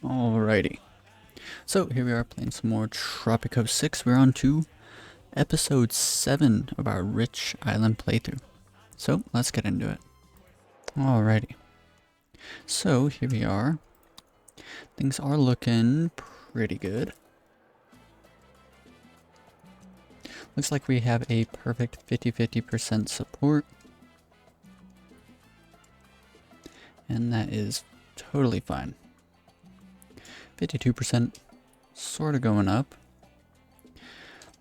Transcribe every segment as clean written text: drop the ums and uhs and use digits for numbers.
Alrighty. So here we are playing some more Tropico 6. We're on to episode 7 of our Rich Island playthrough. So let's get into it. Alrighty. So here we are. Things are looking pretty good. Looks like we have a perfect 50-50% support. And that is totally fine. 52% sort of going up.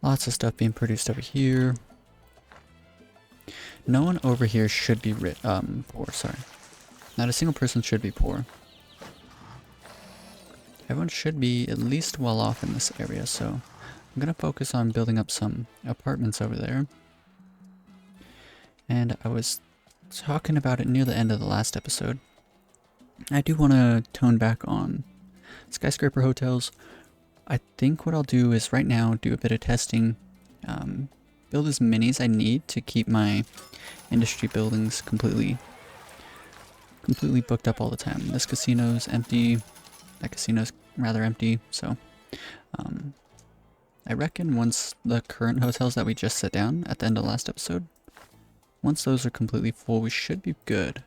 Lots of stuff being produced over here. No one over here should be poor, sorry. Not a single person should be poor. Everyone should be at least well off in this area, so I'm gonna focus on building up some apartments over there. And I was talking about it near the end of the last episode. I do want to tone back on skyscraper hotels. I think what I'll do is right now do a bit of testing, build as many as I need to keep my industry buildings completely booked up all the time. This casino's empty, that casino's rather empty, so I reckon once the current hotels that we just set down at the end of the last episode, once those are completely full, we should be good.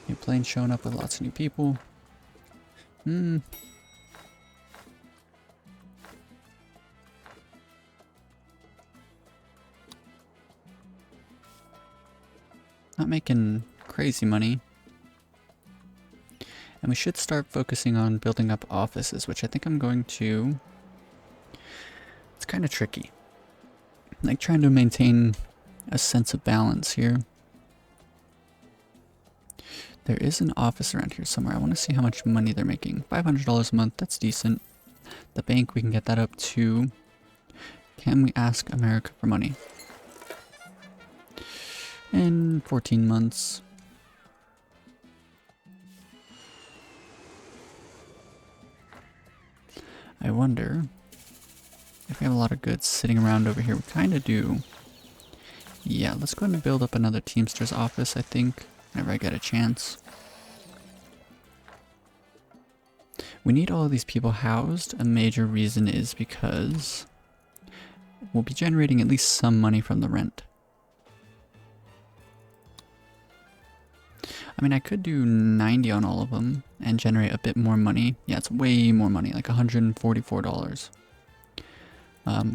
New plane showing up with lots of new people. Not making crazy money. And we should start focusing on building up offices, which I think I'm going to... It's kind of tricky. Like trying to maintain a sense of balance here. There is an office around here somewhere. I want to see how much money they're making. $500 a month, that's decent. The bank, we can get that up to... Can we ask America for money? In 14 months. I wonder if we have a lot of goods sitting around over here. We kind of do. Yeah, let's go ahead and build up another Teamster's office, I think, whenever I get a chance. We need all of these people housed. A major reason is because we'll be generating at least some money from the rent. I mean, I could do 90 on all of them and generate a bit more money. Yeah, it's way more money, like $144.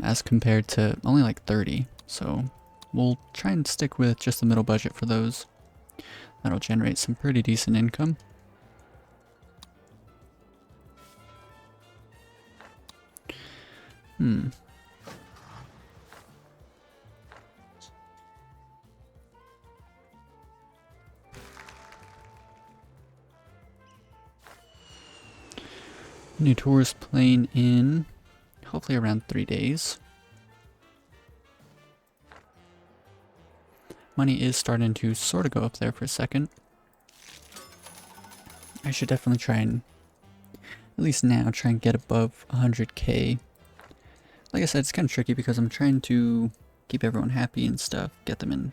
As compared to only like 30. So we'll try and stick with just the middle budget for those. That'll generate some pretty decent income. New tourist plane in hopefully around 3 days. Money is starting to sort of go up there for a second. I should definitely try and, at least now, try and get above 100k. Like I said, it's kind of tricky because I'm trying to keep everyone happy and stuff, get them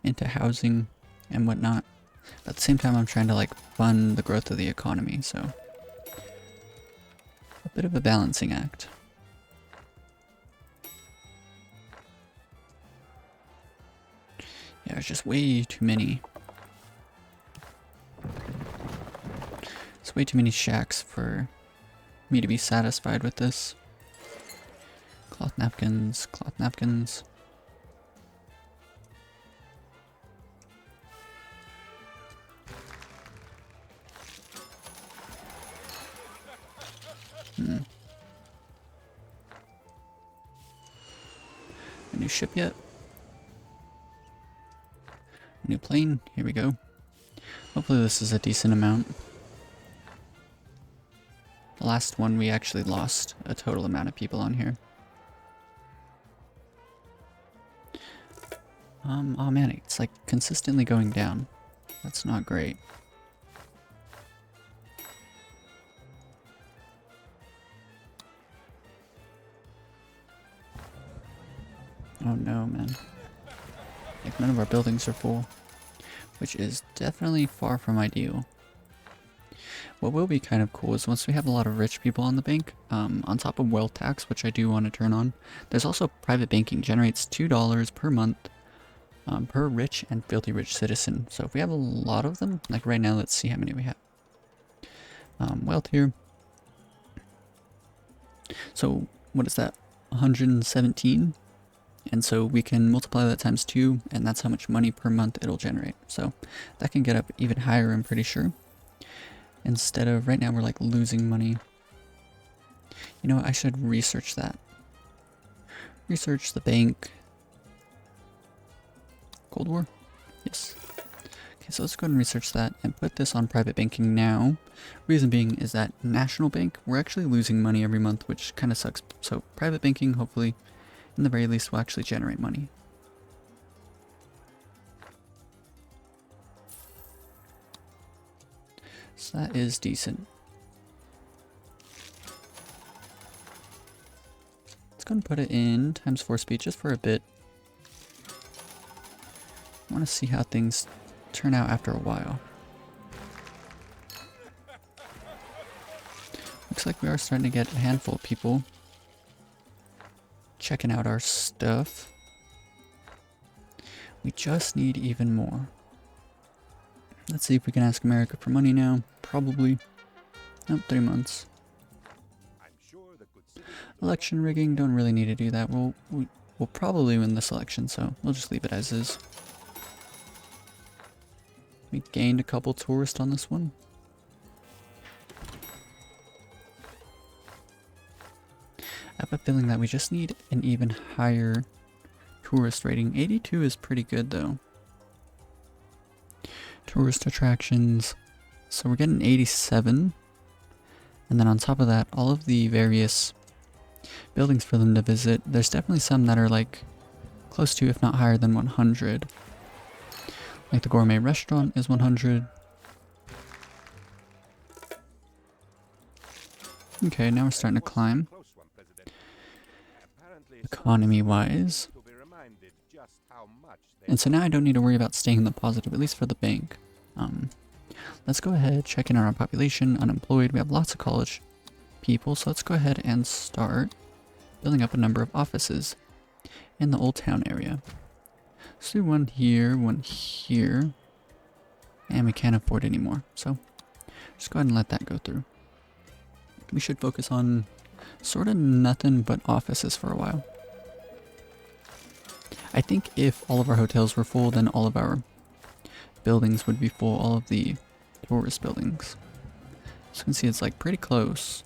into housing and whatnot. But at the same time, I'm trying to like fund the growth of the economy, so a bit of a balancing act. Yeah, there's just way too many. It's way too many shacks for me to be satisfied with this. Cloth napkins, cloth napkins. A new ship yet? A new plane, here we go. Hopefully this is a decent amount. The last one we actually lost a total amount of people on here. Oh man, it's like consistently going down. That's not great. Oh no, man. Like none of our buildings are full, which is definitely far from ideal. What will be kind of cool is once we have a lot of rich people on the bank, on top of wealth tax, which I do want to turn on, there's also private banking, generates $2 per month per rich and filthy rich citizen. So if we have a lot of them, like right now, let's see how many we have. Wealth here. So what is that? 117. And so we can multiply that times 2, and that's how much money per month it'll generate. So that can get up even higher, I'm pretty sure. Instead of, right now we're like losing money. You know what, I should research that. Research the bank. Cold War? Yes. Okay, so let's go ahead and research that and put this on private banking now. Reason being is that national bank, we're actually losing money every month, which kind of sucks. So private banking, hopefully, in the very least, will actually generate money. So that is decent. Let's go and put it in ×4 speed just for a bit. I want to see how things turn out after a while. Looks like we are starting to get a handful of people checking out our stuff. We just need even more. Let's see if we can ask America for money now. Probably. Nope, 3 months. Election rigging, don't really need to do that. We'll probably win this election, so we'll just leave it as is. We gained a couple tourists on this one. I have a feeling that we just need an even higher tourist rating. 82 is pretty good though. Tourist attractions. So we're getting 87. And then on top of that, all of the various buildings for them to visit, there's definitely some that are like close to, if not higher than 100. Like the gourmet restaurant is 100. Okay, now we're starting to climb. Economy wise. And so now I don't need to worry about staying in the positive, at least for the bank. Let's go ahead, check in on our population, unemployed. We have lots of college people, so let's go ahead and start building up a number of offices in the old town area. Let's do one here, and we can't afford any more, so just go ahead and let that go through. We should focus on sort of nothing but offices for a while. I think if all of our hotels were full, then all of our buildings would be full, all of the tourist buildings. So you can see it's like pretty close.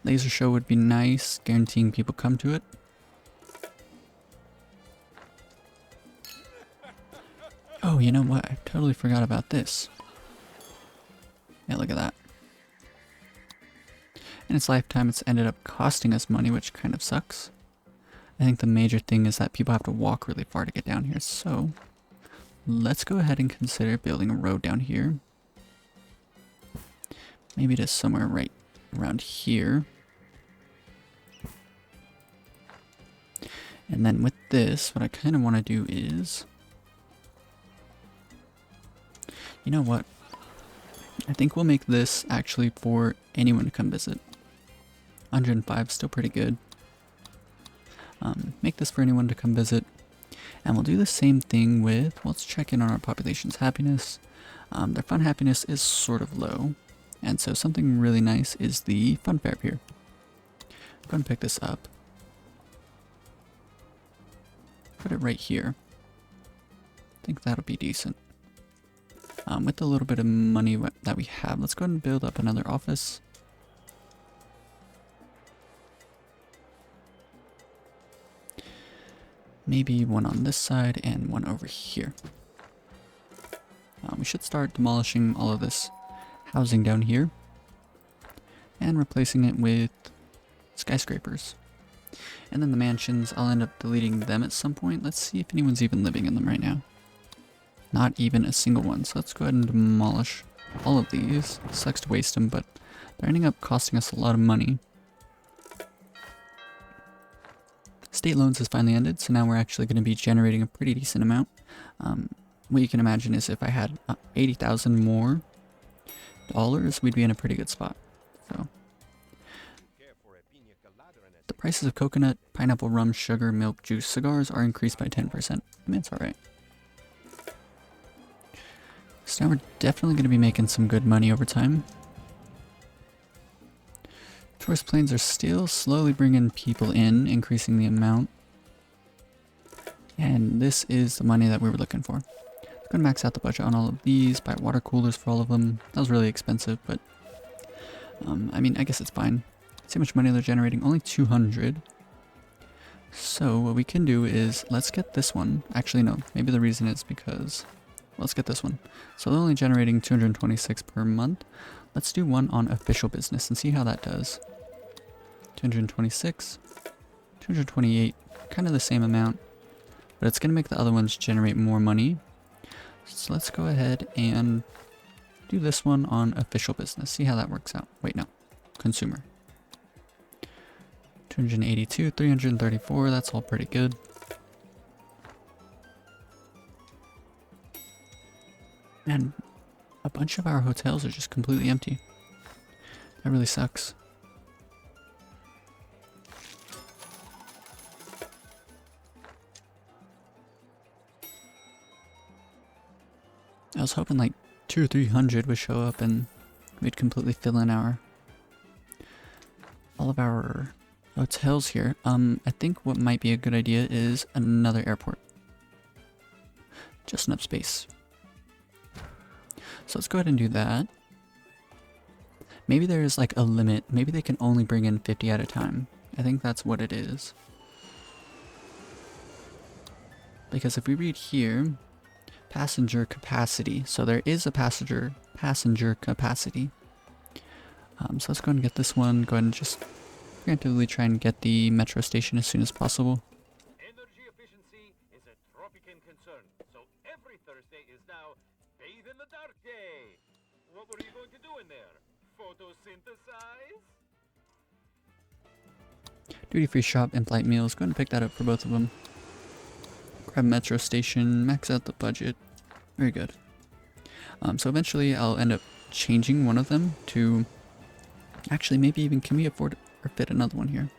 Laser show would be nice, guaranteeing people come to it. Oh, you know what? I totally forgot about this. Yeah, look at that. In its lifetime, it's ended up costing us money, which kind of sucks. I think the major thing is that people have to walk really far to get down here, so let's go ahead and consider building a road down here. Maybe just somewhere right around here. And then with this, what I kind of want to do is, you know what? I think we'll make this actually for anyone to come visit. 105, still pretty good. Make this for anyone to come visit. And we'll do the same thing with, let's check in on our population's happiness. Their fun happiness is sort of low. And so something really nice is the fun fair here. Go ahead and pick this up. Put it right here. I think that'll be decent. With a little bit of money that we have, let's go ahead and build up another office. Maybe one on this side and one over here. We should start demolishing all of this housing down here and replacing it with skyscrapers. And then the mansions, I'll end up deleting them at some point. Let's see if anyone's even living in them right now. Not even a single one. So let's go ahead and demolish all of these. Sucks to waste them, but they're ending up costing us a lot of money. State loans has finally ended, so now we're actually going to be generating a pretty decent amount. What you can imagine is if I had 80,000 more we'd be in a pretty good spot. So the prices of coconut, pineapple, rum, sugar, milk, juice, cigars are increased by 10%. I mean, it's alright. So now we're definitely going to be making some good money over time. Tourist planes are still slowly bringing people in, increasing the amount. And this is the money that we were looking for. I'm going to max out the budget on all of these, buy water coolers for all of them. That was really expensive, but I mean, I guess it's fine. See how much money they're generating? Only 200. So what we can do is, let's get this one. Actually, no. Maybe the reason is because... Let's get this one. So they're only generating 226 per month. Let's do one on official business and see how that does. 226. 228. Kind of the same amount. But it's going to make the other ones generate more money. So let's go ahead and do this one on official business. See how that works out. Wait, no. Consumer. 282, 334. That's all pretty good. And a bunch of our hotels are just completely empty. That really sucks. I was hoping like 200 or 300 would show up and we'd completely fill in all of our hotels here. I think what might be a good idea is another airport. Just enough space. So let's go ahead and do that. Maybe there's like a limit. Maybe they can only bring in 50 at a time. I think that's what it is. Because if we read here, passenger capacity. So there is a passenger capacity. So let's go ahead and get this one. Go ahead and just preemptively try and get the metro station as soon as possible. Energy efficiency is a Tropican concern. So every Thursday is now Bathe in the Dark Day. What were you going to do in there? Photosynthesize? Duty-free shop and flight meals. Go ahead and pick that up for both of them. Grab metro station. Max out the budget. Very good. So eventually I'll end up changing one of them to... Actually, maybe even can we afford or fit another one here?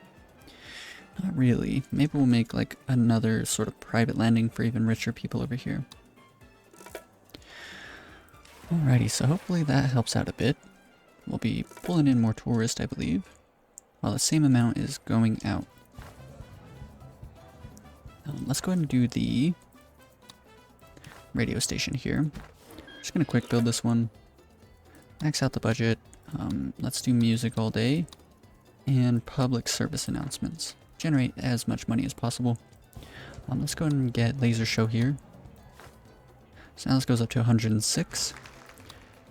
Not really. Maybe we'll make like another sort of private landing for even richer people over here. Alrighty, so hopefully that helps out a bit. We'll be pulling in more tourists, I believe, while the same amount is going out. Let's go ahead and do the radio station here. Just gonna quick build this one. Max out the budget. Let's do music all day. And public service announcements. Generate as much money as possible. Let's go ahead and get laser show here. So now this goes up to 106.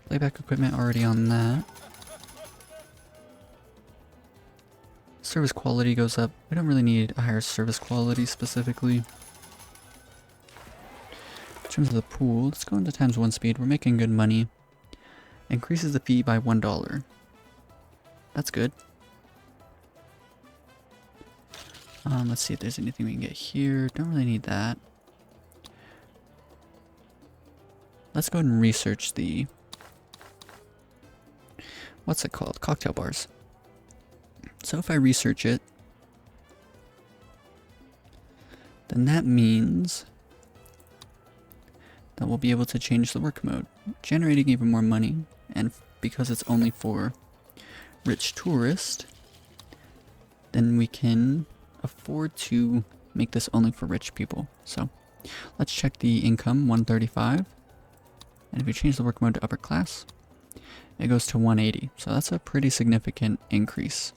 Playback equipment already on that. Service quality goes up. We don't really need a higher service quality specifically. In terms of the pool, let's go into ×1 speed. We're making good money. Increases the fee by $1. That's good. Let's see if there's anything we can get here. Don't really need that. Let's go ahead and research the... What's it called? Cocktail bars. So if I research it, then that means that we'll be able to change the work mode, generating even more money. And because it's only for rich tourists, then we can afford to make this only for rich people. So let's check the income, 135. And if we change the work mode to upper class, it goes to 180. So that's a pretty significant increase.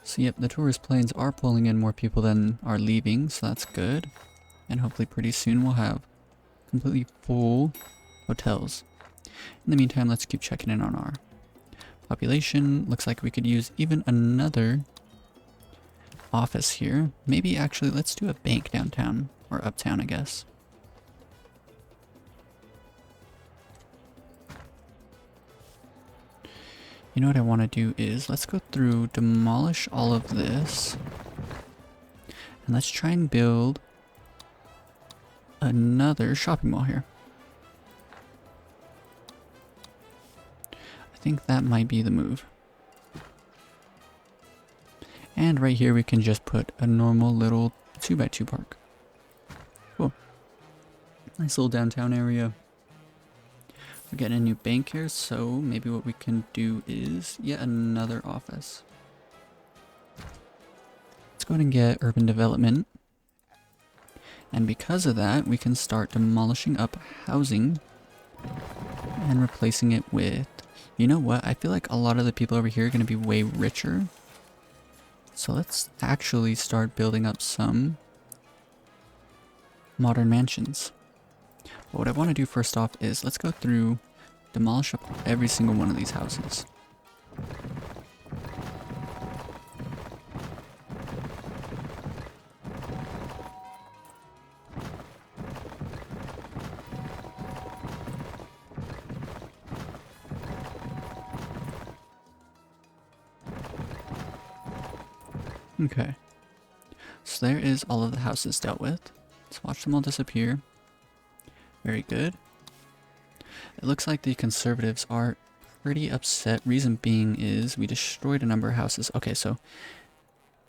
So yep, the tourist planes are pulling in more people than are leaving, so that's good. And hopefully pretty soon we'll have completely full hotels. In the meantime, let's keep checking in on our population. Looks like we could use even another office here. Maybe actually let's do a bank downtown, or uptown I guess. You know what I want to do is, let's go through, demolish all of this, and let's try and build another shopping mall here. think that might be the move. And right here we can just put a normal little 2x2 park. Cool. Nice little downtown area. We're getting a new bank here, so maybe what we can do is yet another office. Let's go ahead and get urban development. And because of that, we can start demolishing up housing and replacing it with, you know what, I feel like a lot of the people over here are going to be way richer. So let's actually start building up some modern mansions. But what I want to do first off is let's go through, demolish up every single one of these houses. Okay, so there is all of the houses dealt with. Let's watch them all disappear. Very good. It looks like the conservatives are pretty upset. Reason being is we destroyed a number of houses. Okay, so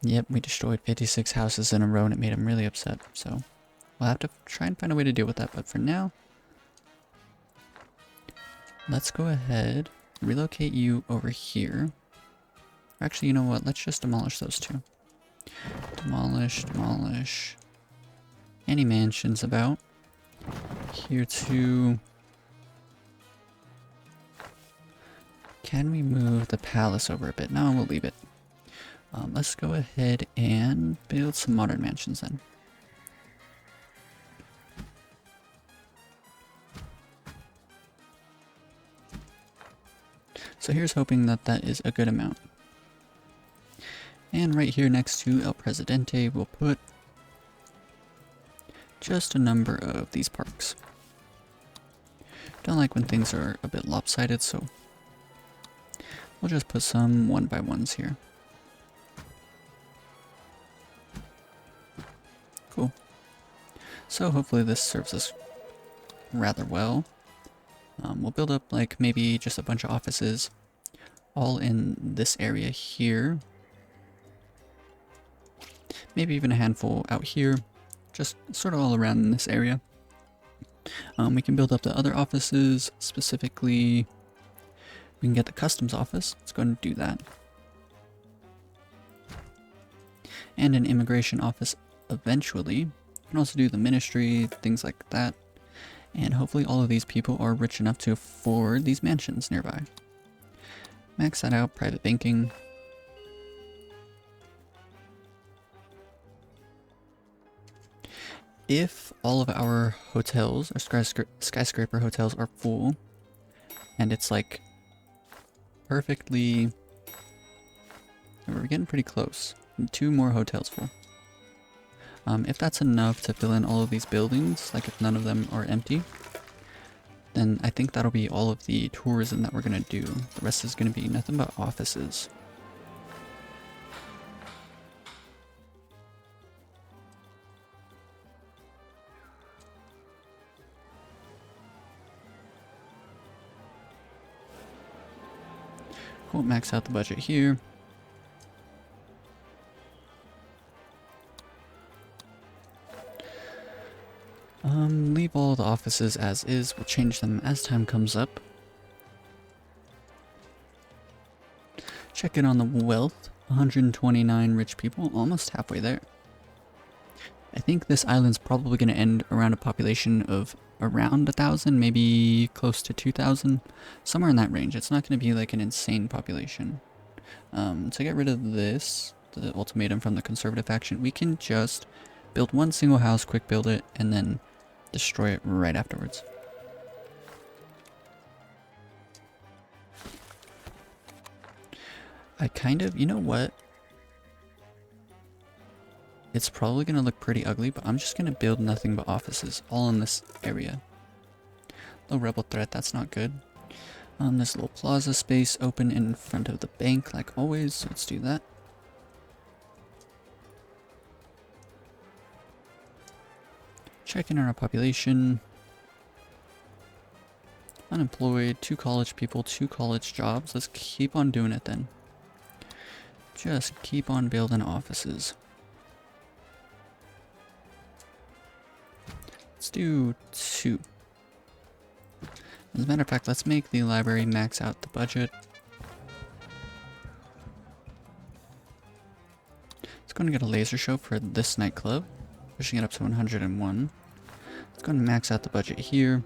yep, we destroyed 56 houses in a row and it made them really upset. So we'll have to try and find a way to deal with that. But for now, let's go ahead, relocate you over here. Actually, you know what? Let's just demolish those two. Demolish, demolish. Any mansions about. Here too. Can we move the palace over a bit? No, we'll leave it. Let's go ahead and build some modern mansions then. So here's hoping that that is a good amount. And right here next to El Presidente, we'll put just a number of these parks. Don't like when things are a bit lopsided, so we'll just put some 1x1s here. Cool. So hopefully this serves us rather well. We'll build up like maybe just a bunch of offices all in this area here. Maybe even a handful out here, just sort of all around in this area. We can build up the other offices, specifically we can get the customs office. Let's go ahead and do that. And an immigration office eventually. You can also do the ministry, things like that. And hopefully all of these people are rich enough to afford these mansions nearby. Max that out, private banking. If all of our hotels, or skyscraper hotels are full, and it's like perfectly, we're getting pretty close. 2 more hotels full. If that's enough to fill in all of these buildings, like if none of them are empty, then I think that'll be all of the tourism that we're gonna do. The rest is gonna be nothing but offices. We'll max out the budget here. Leave all the offices as is. We'll change them as time comes up. Check in on the wealth. 129 rich people, almost halfway there. I think this island's probably going to end around a population of around 1,000, maybe close to 2,000, somewhere in that range. It's not going to be like an insane population. To get rid of this, the ultimatum from the conservative faction, we can just build one single house, quick build it, and then destroy it right afterwards. I kind of, you know what? It's probably going to look pretty ugly, but I'm just going to build nothing but offices all in this area. Low rebel threat, that's not good. This little plaza space open in front of the bank like always, so let's do that. Check in on our population. Unemployed, 2 college people, 2 college jobs. Let's keep on doing it then. Just keep on building offices. Let's do 2. As a matter of fact, let's make the library max out the budget. It's going to get a laser show for this nightclub, pushing it up to 101. It's going to max out the budget here.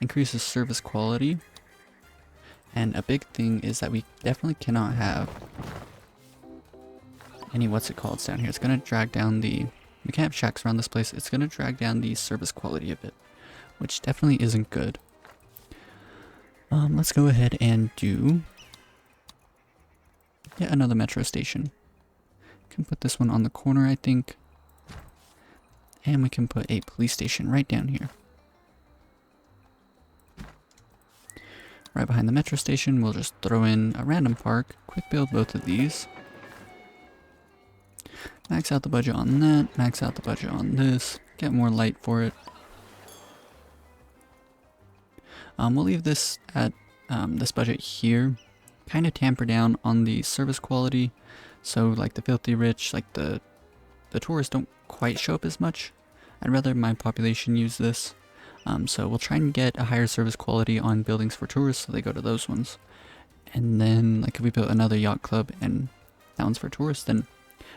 Increases service quality. And a big thing is that we definitely cannot have any what's it called down here. It's going to drag down the... We can't have shacks around this place. It's going to drag down the service quality a bit, which definitely isn't good. Let's go ahead and do yet another metro station. Can put this one on the corner, I think. And we can put a police station right down here. Right behind the metro station, we'll just throw in a random park. Quick build both of these. Max out the budget on that, max out the budget on this, get more light for it. We'll leave this at this budget here. Kind of tamper down on the service quality. So like the filthy rich, like the tourists don't quite show up as much. I'd rather my population use this. So we'll try and get a higher service quality on buildings for tourists, so they go to those ones. And then, like if we built another yacht club and that one's for tourists, then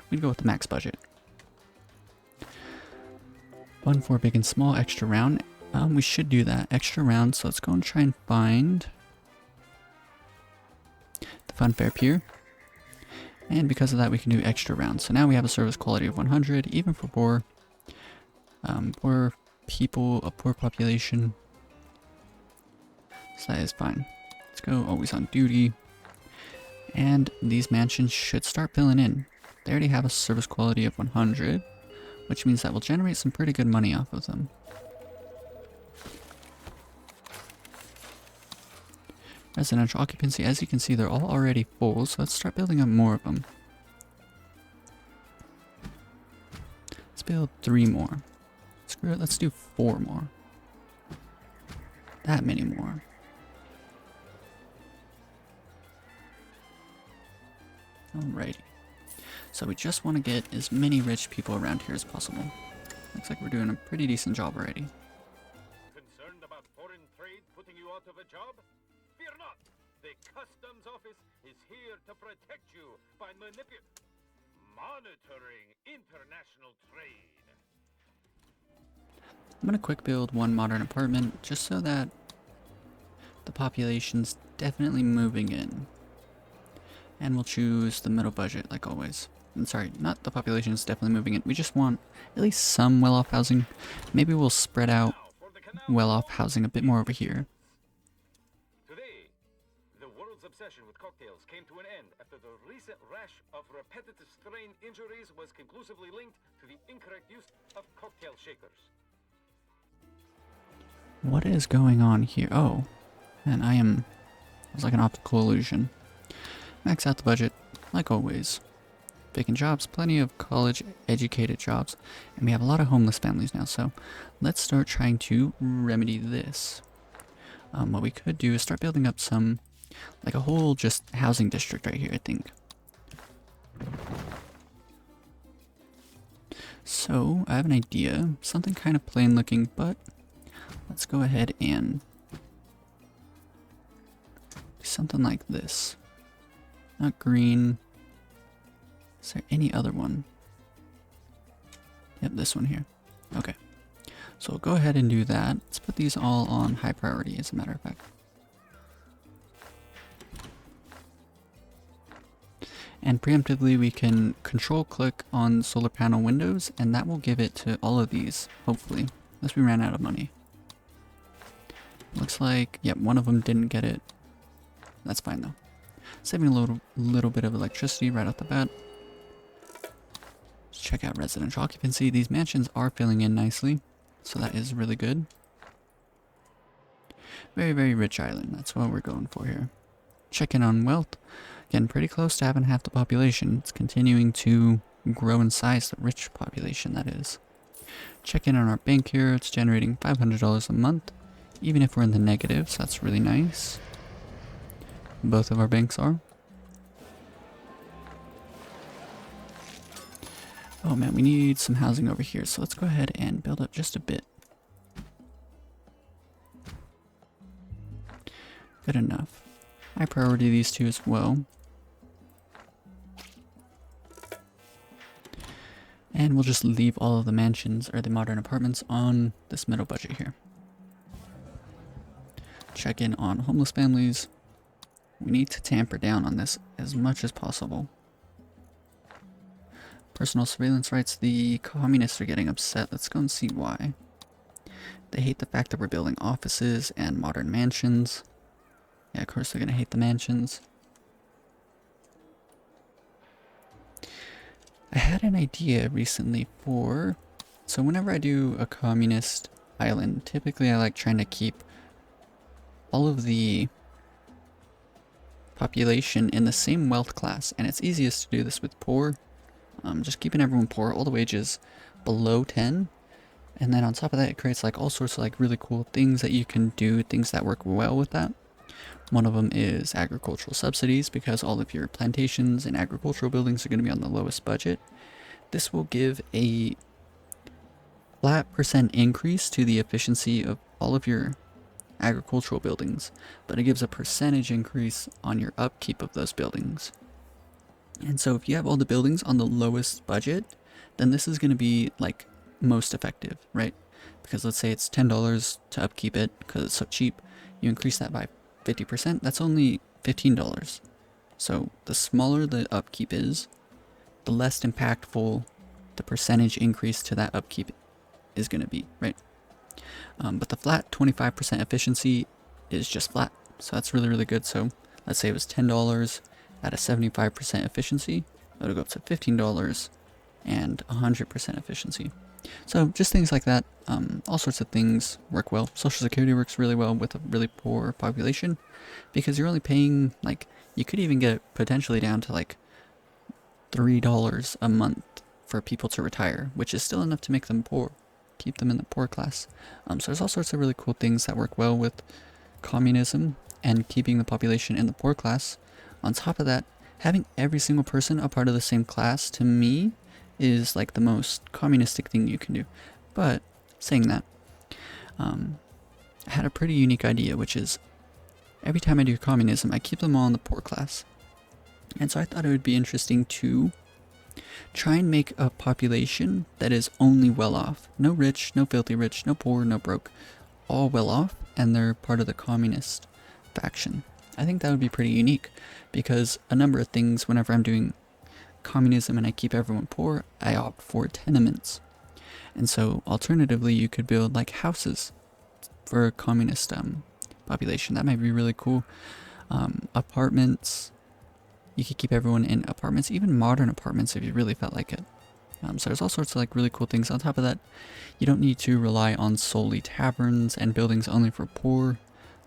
we'd go with the max budget. 1 for big and small, extra round. We should do that, extra round, so let's go and try and find the Funfair Pier. And because of that, we can do extra rounds. So now we have a service quality of 100, even for poor people, a poor population. So that is fine. Let's go always on duty. And these mansions should start filling in. They already have a service quality of 100, which means that we'll generate some pretty good money off of them. Residential occupancy, as you can see, they're all already full, so let's start building up more of them. Let's build 3 more. Screw it, let's do 4 more. That many more. Alrighty. So we just want to get as many rich people around here as possible. Looks like we're doing a pretty decent job already. Concerned about foreign trade putting you out of a job? Fear not. The customs office is here to protect you by monitoring international trade. I'm going to quick build 1 modern apartment just so that the population's definitely moving in. And we'll choose the middle budget like always. I'm sorry, not the population is definitely moving in. We just want at least some well-off housing. Maybe we'll spread out well-off housing a bit more over here. Today, the world's obsession with cocktails came to an end after the recent rash of repetitive strain injuries was conclusively linked to the incorrect use of cocktail shakers. What is going on here? Oh, and it's like an optical illusion. Max out the budget, like always. Vacant jobs, plenty of college-educated jobs, and we have a lot of homeless families now, so let's start trying to remedy this. What we could do is start building up some, like a whole just housing district right here, I think. So, I have an idea, something kind of plain looking, but let's go ahead and do something like this. Not green. Is there any other one? Yep, this one here. Okay. So we'll go ahead and do that. Let's put these all on high priority, as a matter of fact. And preemptively, we can control click on solar panel windows, and that will give it to all of these, hopefully. Unless we ran out of money. Looks like, yep, one of them didn't get it. That's fine though. Saving a little bit of electricity right off the bat. Let's check out residential occupancy. These mansions are filling in nicely, so that is really good. Very, very rich island. That's what we're going for here. Check in on wealth. Getting pretty close to having half the population. It's continuing to grow in size, the rich population that is. Check in on our bank here. It's generating $500 a month, even if we're in the negative, so that's really nice. Both of our banks are. Oh man, we need some housing over here, so let's go ahead and build up just a bit. Good enough. High priority these two as well. And we'll just leave all of the mansions or the modern apartments on this middle budget here. Check in on homeless families. We need to tamper down on this as much as possible. Personal surveillance rights. The communists are getting upset. Let's go and see why. They hate the fact that we're building offices and modern mansions. Yeah, of course they're going to hate the mansions. I had an idea recently for... So whenever I do a communist island, typically I like trying to keep all of the population in the same wealth class. And it's easiest to do this with poor. Just keeping everyone poor, all the wages below 10. And then on top of that, it creates like all sorts of like really cool things that you can do, things that work well with that. One of them is agricultural subsidies, because all of your plantations and agricultural buildings are going to be on the lowest budget. This will give a flat % increase to the efficiency of all of your agricultural buildings, but it gives a percentage increase on your upkeep of those buildings. And so if you have all the buildings on the lowest budget, then this is going to be like most effective, right? Because let's say it's $10 to upkeep it because it's so cheap. You increase that by 50%, that's only $15. So the smaller the upkeep is, the less impactful the percentage increase to that upkeep is going to be, right? But the flat 25% efficiency is just flat. So that's really, really good. So let's say it was $10 at a 75% efficiency. It'll go up to $15 and 100% efficiency. So just things like that. All sorts of things work well. Social Security works really well with a really poor population, because you're only paying, like, you could even get it potentially down to like $3 a month for people to retire, which is still enough to make them poor, keep them in the poor class. So there's all sorts of really cool things that work well with communism and keeping the population in the poor class. On top of that, having every single person a part of the same class, to me, is like the most communistic thing you can do. But saying that, I had a pretty unique idea, which is every time I do communism, I keep them all in the poor class. And so I thought it would be interesting to try and make a population that is only well off. No rich, no filthy rich, no poor, no broke. All well off, and they're part of the communist faction. I think that would be pretty unique, because a number of things, whenever I'm doing communism and I keep everyone poor, I opt for tenements. And so alternatively, you could build like houses for a communist population. That might be really cool. Apartments, you could keep everyone in apartments, even modern apartments if you really felt like it. So there's all sorts of like really cool things. On top of that, you don't need to rely on solely taverns and buildings only for poor,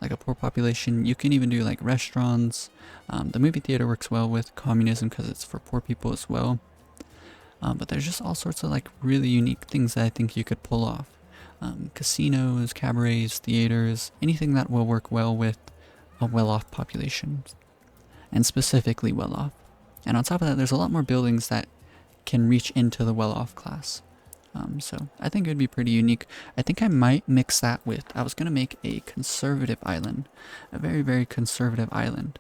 like a poor population. You can even do like restaurants. The movie theater works well with communism because it's for poor people as well. But there's just all sorts of like really unique things that I think you could pull off. Casinos, cabarets, theaters, anything that will work well with a well-off population, and specifically well-off. And on top of that, there's a lot more buildings that can reach into the well-off class. So I think it would be pretty unique. I think I might mix that with, I was going to make a conservative island, a very, very conservative island.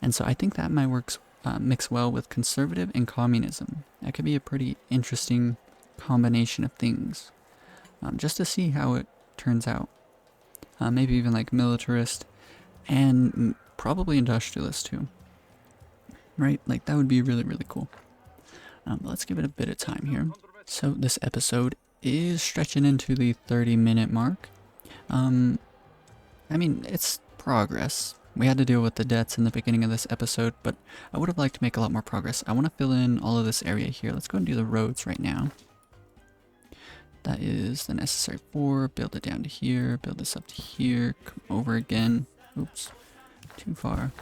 And so I think that might mix well with conservative and communism. That could be a pretty interesting combination of things, just to see how it turns out. Maybe even like militarist and probably industrialist too. Right? Like that would be really, really cool. Let's give it a bit of time here. So this episode is stretching into the 30-minute mark. I mean, it's progress. We had to deal with the debts in the beginning of this episode, but I would have liked to make a lot more progress. I want to fill in all of this area here. Let's go and do the roads right now. That is the necessary 4. Build it down to here. Build this up to here. Come over again. Oops. Too far.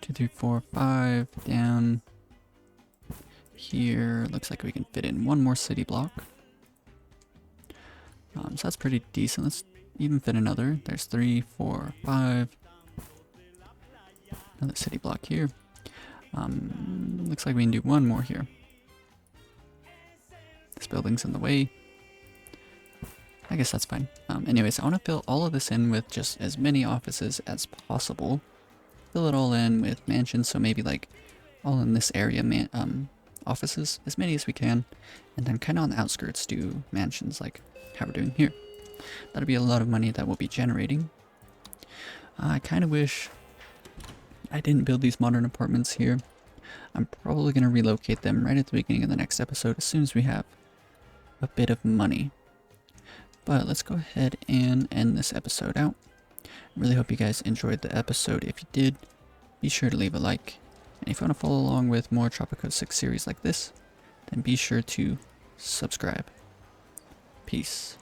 2, 3, 4, 5 down here. Looks like we can fit in one more city block. So that's pretty decent. Let's even fit another. There's 3, 4, 5. Another city block here. Looks like we can do one more here. This building's in the way. I guess that's fine. Anyways, I want to fill all of this in with just as many offices as possible. Fill it all in with mansions, so maybe like all in this area offices, as many as we can. And then kind of on the outskirts do mansions like how we're doing here. That'll be a lot of money that we'll be generating. I kind of wish I didn't build these modern apartments here. I'm probably going to relocate them right at the beginning of the next episode as soon as we have a bit of money. But let's go ahead and end this episode out. I really hope you guys enjoyed the episode. If you did, be sure to leave a like. And if you want to follow along with more Tropico 6 series like this, then be sure to subscribe. Peace.